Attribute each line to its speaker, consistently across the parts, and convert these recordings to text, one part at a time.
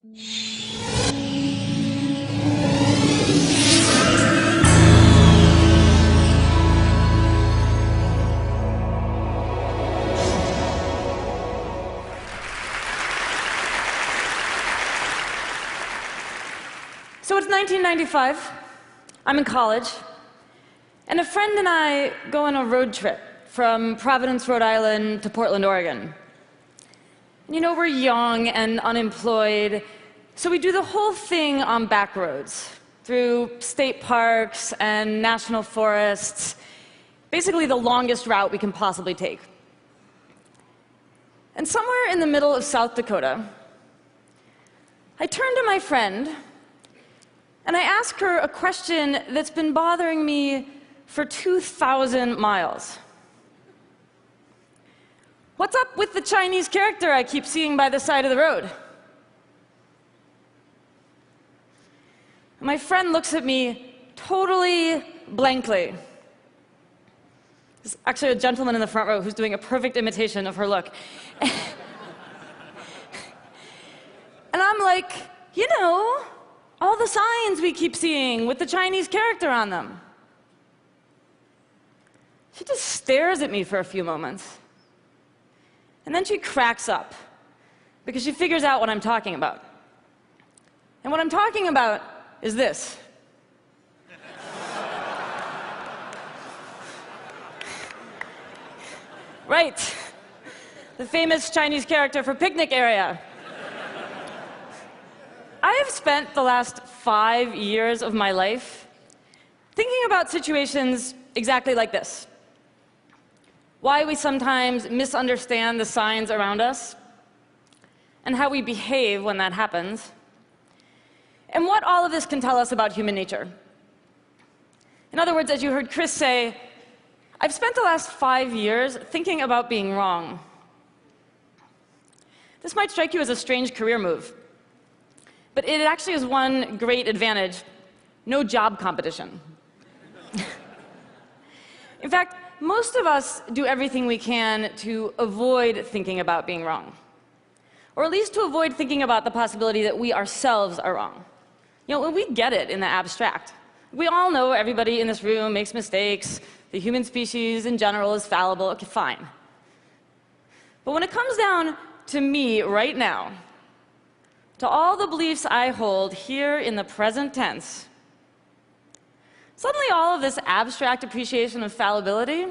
Speaker 1: So it's 1995, I'm in college, and a friend and I go on a road trip from Providence, Rhode Island to Portland, Oregon. And you know, we're young and unemployed, so we do the whole thing on back roads, through state parks and national forests, basically the longest route we can possibly take. And somewhere in the middle of South Dakota, I turn to my friend, and I ask her a question that's been bothering me for 2,000 miles. What's up with the Chinese character I keep seeing by the side of the road? My friend looks at me totally blankly. There's actually a gentleman in the front row who's doing a perfect imitation of her look. And I'm like, you know, all the signs we keep seeing with the Chinese character on them. She just stares at me for a few moments. And then she cracks up, because she figures out what I'm talking about. And what I'm talking about is this. Right, the famous Chinese character for picnic area. I have spent the last 5 years of my life thinking about situations exactly like this. Why we sometimes misunderstand the signs around us, and how we behave when that happens, and what all of this can tell us about human nature. In other words, as you heard Chris say, I've spent the last 5 years thinking about being wrong. This might strike you as a strange career move, but it actually has one great advantage: no job competition. In fact, most of us do everything we can to avoid thinking about being wrong, or at least to avoid thinking about the possibility that we ourselves are wrong. You know, we get it in the abstract. We all know everybody in this room makes mistakes. The human species in general is fallible. Okay, fine. But when it comes down to me right now, to all the beliefs I hold here in the present tense, suddenly all of this abstract appreciation of fallibility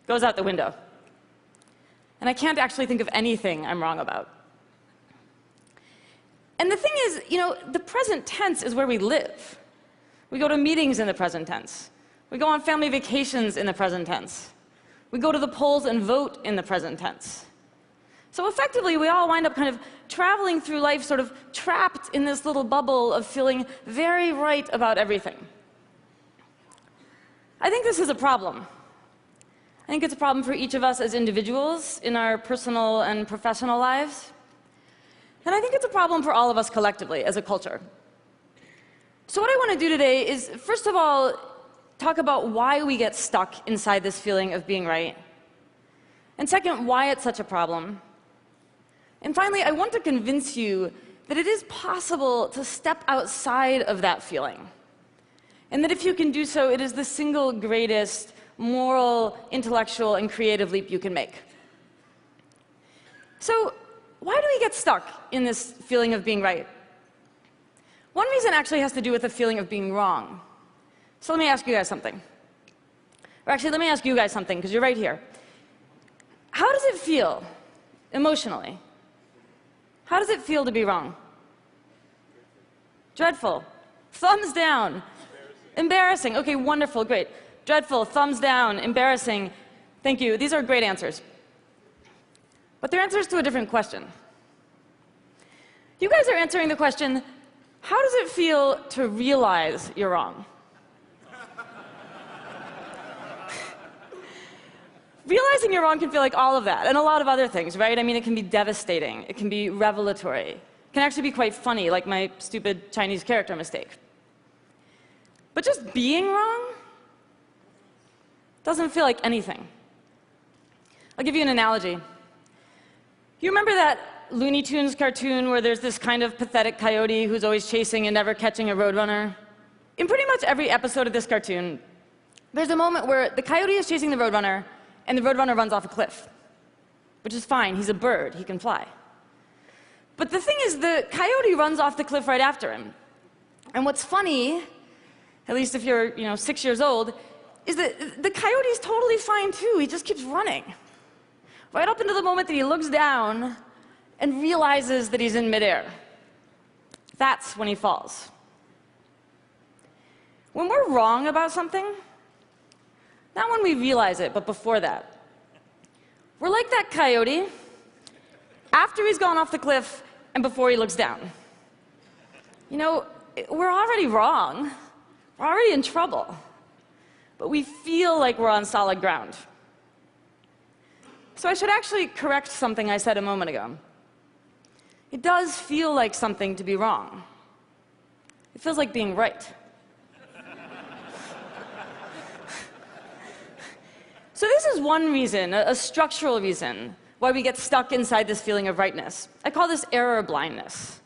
Speaker 1: goes out the window. And I can't actually think of anything I'm wrong about. And the thing is, you know, the present tense is where we live. We go to meetings in the present tense. We go on family vacations in the present tense. We go to the polls and vote in the present tense. So effectively, we all wind up kind of traveling through life sort of trapped in this little bubble of feeling very right about everything. I think this is a problem. I think it's a problem for each of us as individuals in our personal and professional lives. And I think it's a problem for all of us collectively as a culture. So what I want to do today is, first of all, talk about why we get stuck inside this feeling of being right. And second, why it's such a problem. And finally, I want to convince you that it is possible to step outside of that feeling. And that if you can do so, it is the single greatest moral, intellectual, and creative leap you can make. So, why do we get stuck in this feeling of being right? One reason actually has to do with the feeling of being wrong. So let me ask you guys something. Or actually, let me ask you guys something, because you're right here. How does it feel, emotionally? How does it feel to be wrong? Dreadful. Thumbs down. Embarrassing. Okay, wonderful, great. Dreadful, thumbs down, embarrassing. Thank you. These are great answers. But they're answers to a different question. You guys are answering the question, how does it feel to realize you're wrong? Realizing you're wrong can feel like all of that, and a lot of other things, right? I mean, it can be devastating. It can be revelatory. It can actually be quite funny, like my stupid Chinese character mistake. But just being wrong doesn't feel like anything. I'll give you an analogy. You remember that Looney Tunes cartoon where there's this kind of pathetic coyote who's always chasing and never catching a roadrunner? In pretty much every episode of this cartoon, there's a moment where the coyote is chasing the roadrunner, and the roadrunner runs off a cliff, which is fine. He's a bird. He can fly. But the thing is, the coyote runs off the cliff right after him. And what's funny, at least if you're 6 years old, is that the coyote's totally fine too. He just keeps running. Right up until the moment that he looks down and realizes that he's in midair. That's when he falls. When we're wrong about something, not when we realize it, but before that, we're like that coyote after he's gone off the cliff and before he looks down. We're already wrong. We're already in trouble. But we feel like we're on solid ground. So I should actually correct something I said a moment ago. It does feel like something to be wrong. It feels like being right. So this is one reason, a structural reason, why we get stuck inside this feeling of rightness. I call this error blindness.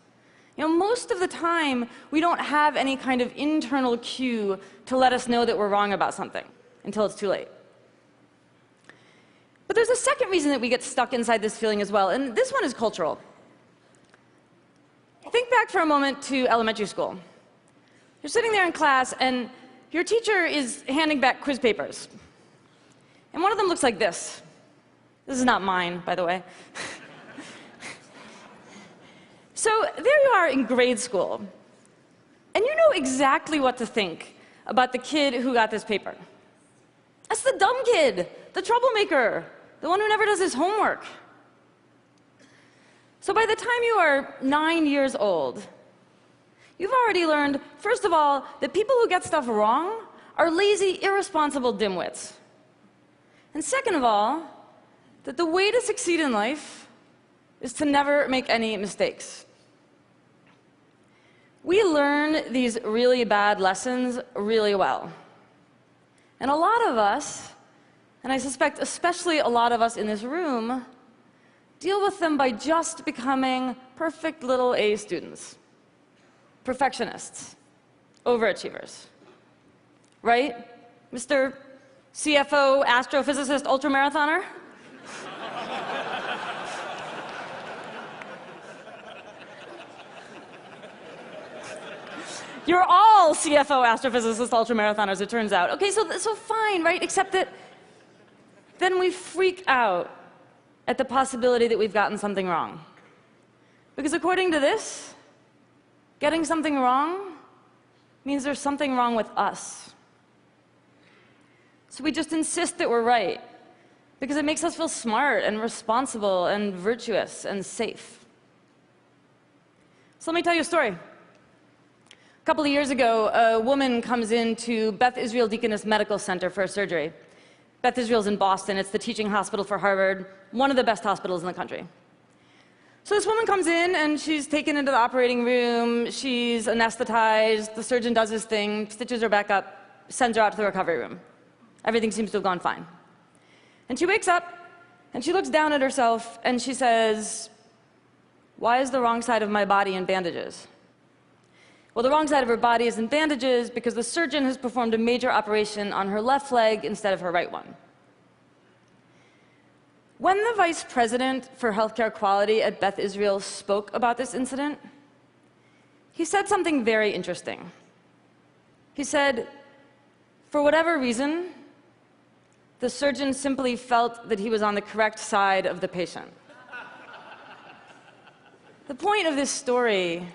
Speaker 1: Most of the time, we don't have any kind of internal cue to let us know that we're wrong about something until it's too late. But there's a second reason that we get stuck inside this feeling as well, and this one is cultural. Think back for a moment to elementary school. You're sitting there in class, and your teacher is handing back quiz papers. And one of them looks like this. This is not mine, by the way. So there you are in grade school, and you know exactly what to think about the kid who got this paper. That's the dumb kid, the troublemaker, the one who never does his homework. So by the time you are 9 years old, you've already learned, first of all, that people who get stuff wrong are lazy, irresponsible dimwits. And second of all, that the way to succeed in life is to never make any mistakes. We learn these really bad lessons really well. And a lot of us, and I suspect especially a lot of us in this room, deal with them by just becoming perfect little A students, perfectionists, overachievers. Right, Mr. CFO, astrophysicist, ultramarathoner? You're all CFO, astrophysicist, ultramarathoners, it turns out. Okay, so fine, right? Except that then we freak out at the possibility that we've gotten something wrong. Because according to this, getting something wrong means there's something wrong with us. So we just insist that we're right, because it makes us feel smart and responsible and virtuous and safe. So let me tell you a story. A couple of years ago, a woman comes into Beth Israel Deaconess Medical Center for a surgery. Beth Israel's in Boston. It's the teaching hospital for Harvard, one of the best hospitals in the country. So this woman comes in, and she's taken into the operating room. She's anesthetized. The surgeon does his thing, stitches her back up, sends her out to the recovery room. Everything seems to have gone fine. And she wakes up, and she looks down at herself, and she says, "Why is the wrong side of my body in bandages?" Well, the wrong side of her body is in bandages because the surgeon has performed a major operation on her left leg instead of her right one. When the vice president for healthcare quality at Beth Israel spoke about this incident, he said something very interesting. He said, for whatever reason, the surgeon simply felt that he was on the correct side of the patient. The point of this story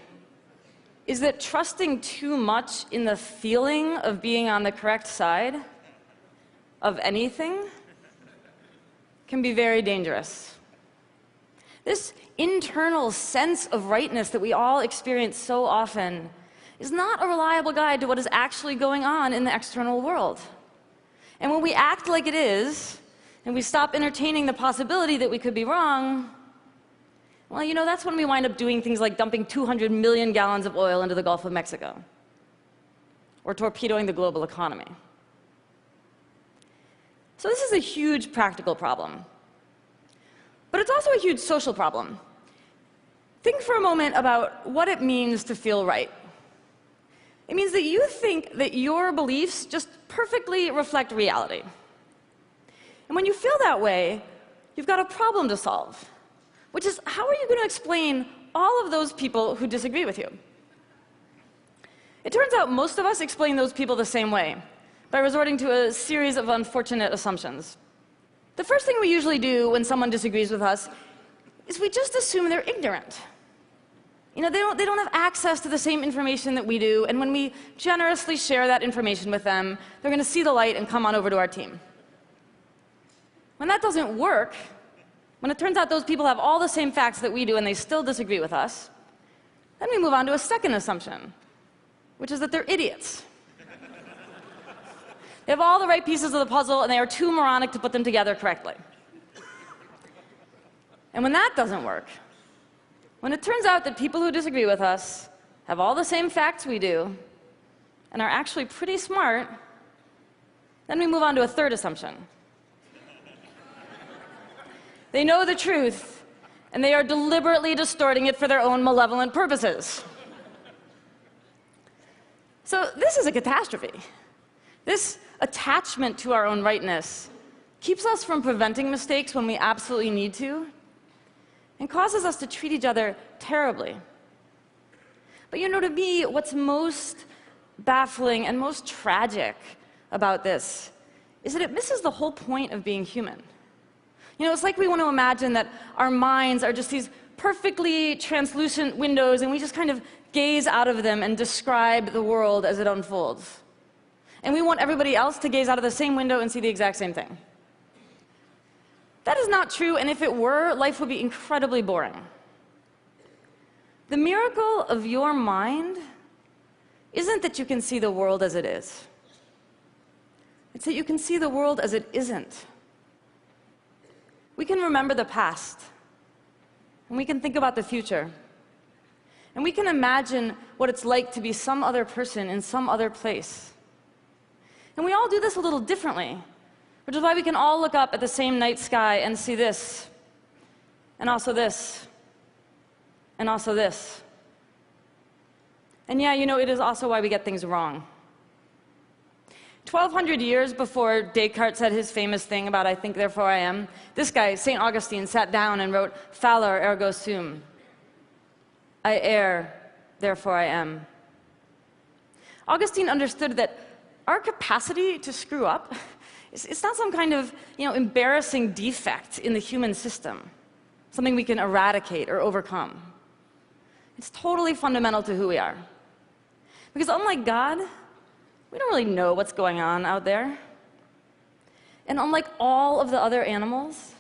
Speaker 1: is that trusting too much in the feeling of being on the correct side of anything can be very dangerous. This internal sense of rightness that we all experience so often is not a reliable guide to what is actually going on in the external world. And when we act like it is, and we stop entertaining the possibility that we could be wrong, well, that's when we wind up doing things like dumping 200 million gallons of oil into the Gulf of Mexico, or torpedoing the global economy. So this is a huge practical problem. But it's also a huge social problem. Think for a moment about what it means to feel right. It means that you think that your beliefs just perfectly reflect reality. And when you feel that way, you've got a problem to solve, which is, how are you going to explain all of those people who disagree with you? It turns out most of us explain those people the same way, by resorting to a series of unfortunate assumptions. The first thing we usually do when someone disagrees with us is we just assume they're ignorant. They don't have access to the same information that we do, and when we generously share that information with them, they're going to see the light and come on over to our team. When that doesn't work, when it turns out those people have all the same facts that we do and they still disagree with us, then we move on to a second assumption, which is that they're idiots. They have all the right pieces of the puzzle, and they are too moronic to put them together correctly. And when that doesn't work, when it turns out that people who disagree with us have all the same facts we do and are actually pretty smart, then we move on to a third assumption. They know the truth, and they are deliberately distorting it for their own malevolent purposes. So this is a catastrophe. This attachment to our own rightness keeps us from preventing mistakes when we absolutely need to, and causes us to treat each other terribly. But to me, what's most baffling and most tragic about this is that it misses the whole point of being human. It's like we want to imagine that our minds are just these perfectly translucent windows, and we just kind of gaze out of them and describe the world as it unfolds. And we want everybody else to gaze out of the same window and see the exact same thing. That is not true, and if it were, life would be incredibly boring. The miracle of your mind isn't that you can see the world as it is. It's that you can see the world as it isn't. We can remember the past, and we can think about the future, and we can imagine what it's like to be some other person in some other place. And we all do this a little differently, which is why we can all look up at the same night sky and see this, and also this, and also this. And yeah, it is also why we get things wrong. 1,200 years before Descartes said his famous thing about "I think, therefore I am," this guy, St. Augustine, sat down and wrote "Fallor ergo sum." I err, therefore I am. Augustine understood that our capacity to screw up, it's not some kind of embarrassing defect in the human system, something we can eradicate or overcome. It's totally fundamental to who we are. Because unlike God, we don't really know what's going on out there. And unlike all of the other animals,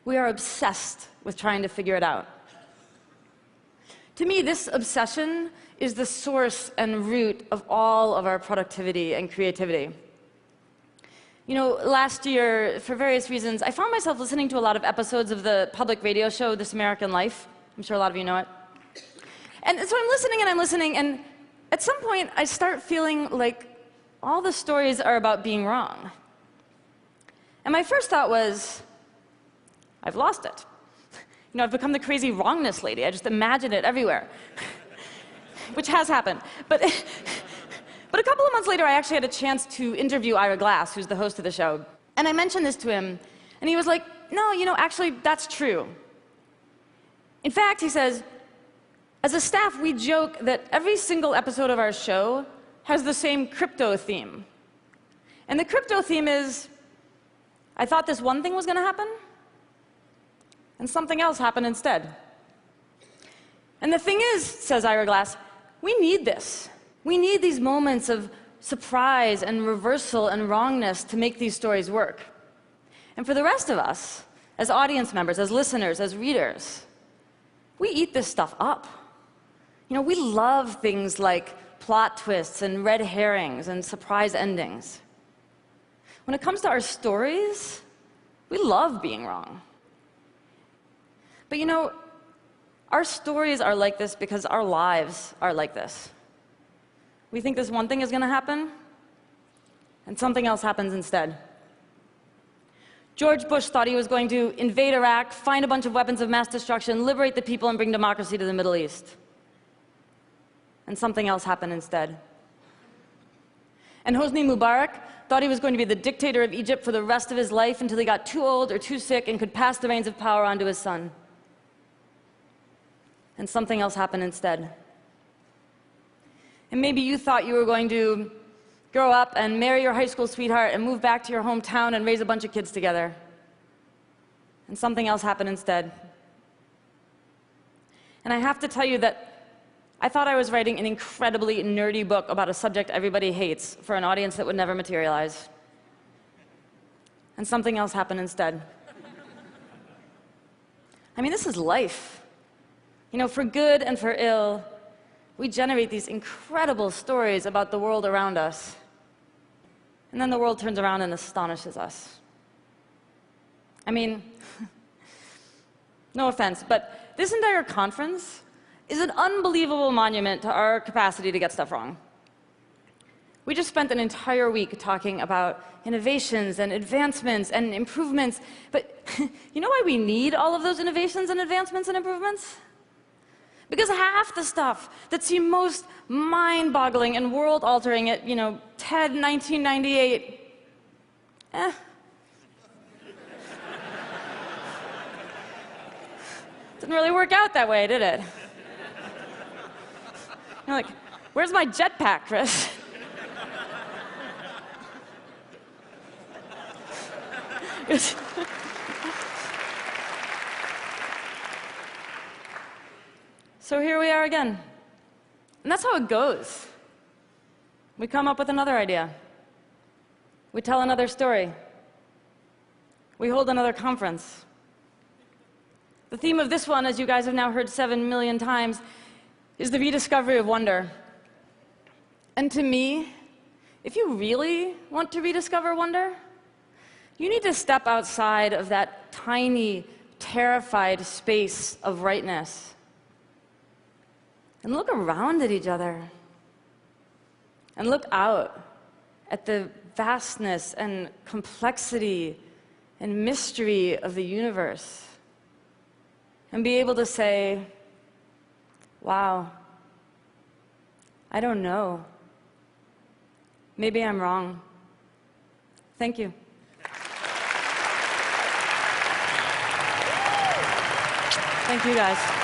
Speaker 1: we are obsessed with trying to figure it out. To me, this obsession is the source and root of all of our productivity and creativity. Last year, for various reasons, I found myself listening to a lot of episodes of the public radio show This American Life. I'm sure a lot of you know it. And so I'm listening, and at some point, I start feeling like all the stories are about being wrong. And my first thought was, I've lost it. I've become the crazy wrongness lady. I just imagine it everywhere, which has happened. But a couple of months later, I actually had a chance to interview Ira Glass, who's the host of the show. And I mentioned this to him, and he was like, no, actually, that's true. In fact, he says, as a staff, we joke that every single episode of our show has the same crypto theme. And the crypto theme is, I thought this one thing was going to happen, and something else happened instead. And the thing is, says Ira Glass, we need this. We need these moments of surprise and reversal and wrongness to make these stories work. And for the rest of us, as audience members, as listeners, as readers, we eat this stuff up. We love things like plot twists and red herrings and surprise endings. When it comes to our stories, we love being wrong. But our stories are like this because our lives are like this. We think this one thing is going to happen, and something else happens instead. George Bush thought he was going to invade Iraq, find a bunch of weapons of mass destruction, liberate the people, and bring democracy to the Middle East. And something else happened instead. And Hosni Mubarak thought he was going to be the dictator of Egypt for the rest of his life until he got too old or too sick and could pass the reins of power on to his son. And something else happened instead. And maybe you thought you were going to grow up and marry your high school sweetheart and move back to your hometown and raise a bunch of kids together. And something else happened instead. And I have to tell you that I thought I was writing an incredibly nerdy book about a subject everybody hates for an audience that would never materialize. And something else happened instead. I mean, this is life. You know, for good and for ill, we generate these incredible stories about the world around us. And then the world turns around and astonishes us. I mean, no offense, but this entire conference is an unbelievable monument to our capacity to get stuff wrong. We just spent an entire week talking about innovations and advancements and improvements, but you know why we need all of those innovations and advancements and improvements? Because half the stuff that seemed most mind-boggling and world-altering at, TED 1998, didn't really work out that way, did it? You're like, where's my jetpack, Chris? So here we are again. And that's how it goes. We come up with another idea. We tell another story. We hold another conference. The theme of this one, as you guys have now heard 7 million times, is the rediscovery of wonder. And to me, if you really want to rediscover wonder, you need to step outside of that tiny, terrified space of rightness and look around at each other and look out at the vastness and complexity and mystery of the universe and be able to say, wow, I don't know. Maybe I'm wrong. Thank you. Thank you, guys.